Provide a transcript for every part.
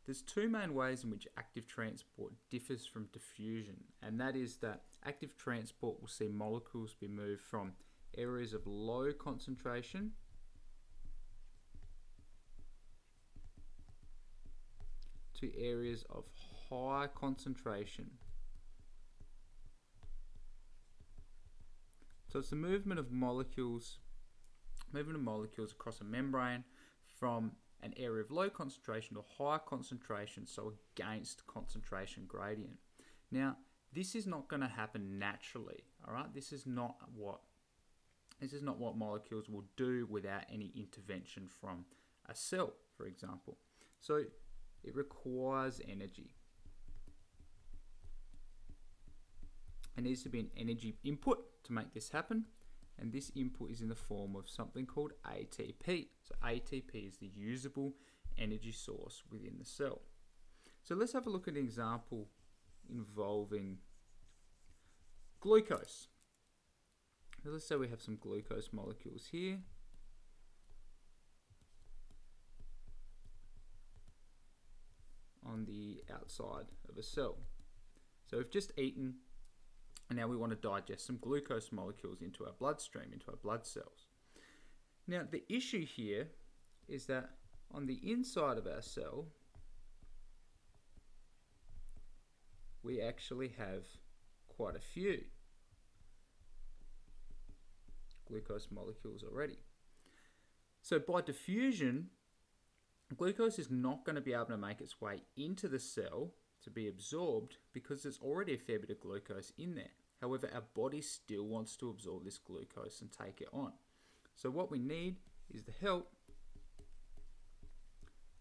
There's two main ways in which active transport differs from diffusion, and that is that active transport will see molecules be moved from areas of low concentration to areas of high concentration. So it's the movement of molecules across a membrane from an area of low concentration to high concentration, so against concentration gradient. Now, this is not going to happen naturally, all right? This is not what molecules will do without any intervention from a cell, for example. So it requires energy. There needs to be an energy input to make this happen, and this input is in the form of something called ATP. So ATP is the usable energy source within the cell. So let's have a look at an example involving glucose. So let's say we have some glucose molecules here. On the outside of a cell. So we've just eaten, and now we want to digest some glucose molecules into our bloodstream, into our blood cells. Now the issue here is that on the inside of our cell, we actually have quite a few glucose molecules already. So by diffusion, glucose is not going to be able to make its way into the cell to be absorbed because there's already a fair bit of glucose in there. However, our body still wants to absorb this glucose and take it on. So what we need is the help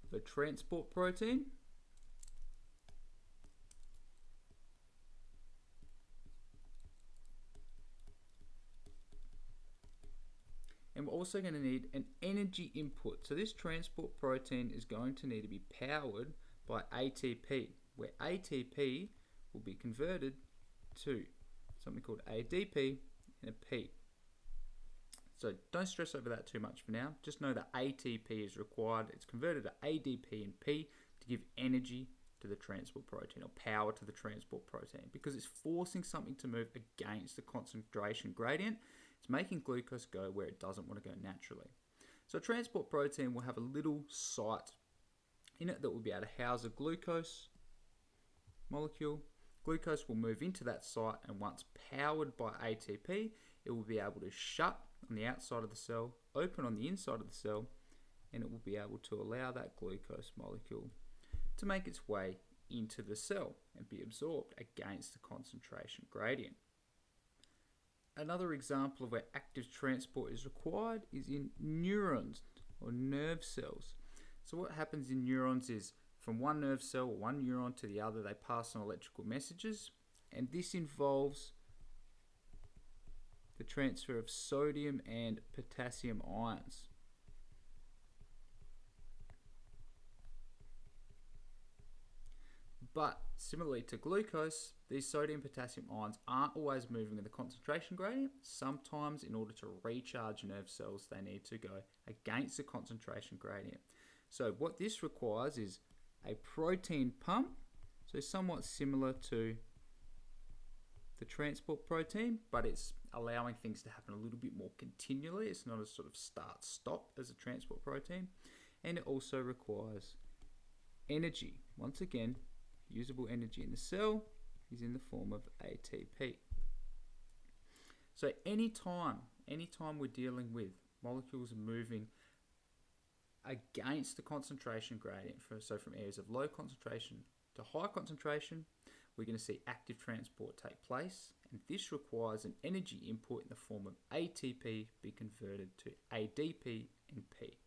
of a transport protein and we're also going to need an energy input. So this transport protein is going to need to be powered by ATP, where ATP will be converted to something called ADP and a P. So don't stress over that too much for now. Just know that ATP is required. It's converted to ADP and P to give energy to the transport protein, or power to the transport protein, because it's forcing something to move against the concentration gradient. It's making glucose go where it doesn't want to go naturally. So a transport protein will have a little site in it that will be able to house a glucose molecule. Glucose will move into that site, and once powered by ATP, it will be able to shut on the outside of the cell, open on the inside of the cell, and it will be able to allow that glucose molecule to make its way into the cell and be absorbed against the concentration gradient. Another example of where active transport is required is in neurons or nerve cells. So what happens in neurons is from one nerve cell or one neuron to the other, they pass on electrical messages, and this involves the transfer of sodium and potassium ions. But similarly to glucose, these sodium and potassium ions aren't always moving in the concentration gradient. Sometimes in order to recharge nerve cells, they need to go against the concentration gradient. So what this requires is a protein pump, so somewhat similar to the transport protein, but it's allowing things to happen a little bit more continually. It's not a sort of start-stop as a transport protein. And it also requires energy. Once again, usable energy in the cell is in the form of ATP. So anytime we're dealing with molecules moving against the concentration gradient, so from areas of low concentration to high concentration, we're going to see active transport take place, and this requires an energy input in the form of ATP be converted to ADP and P.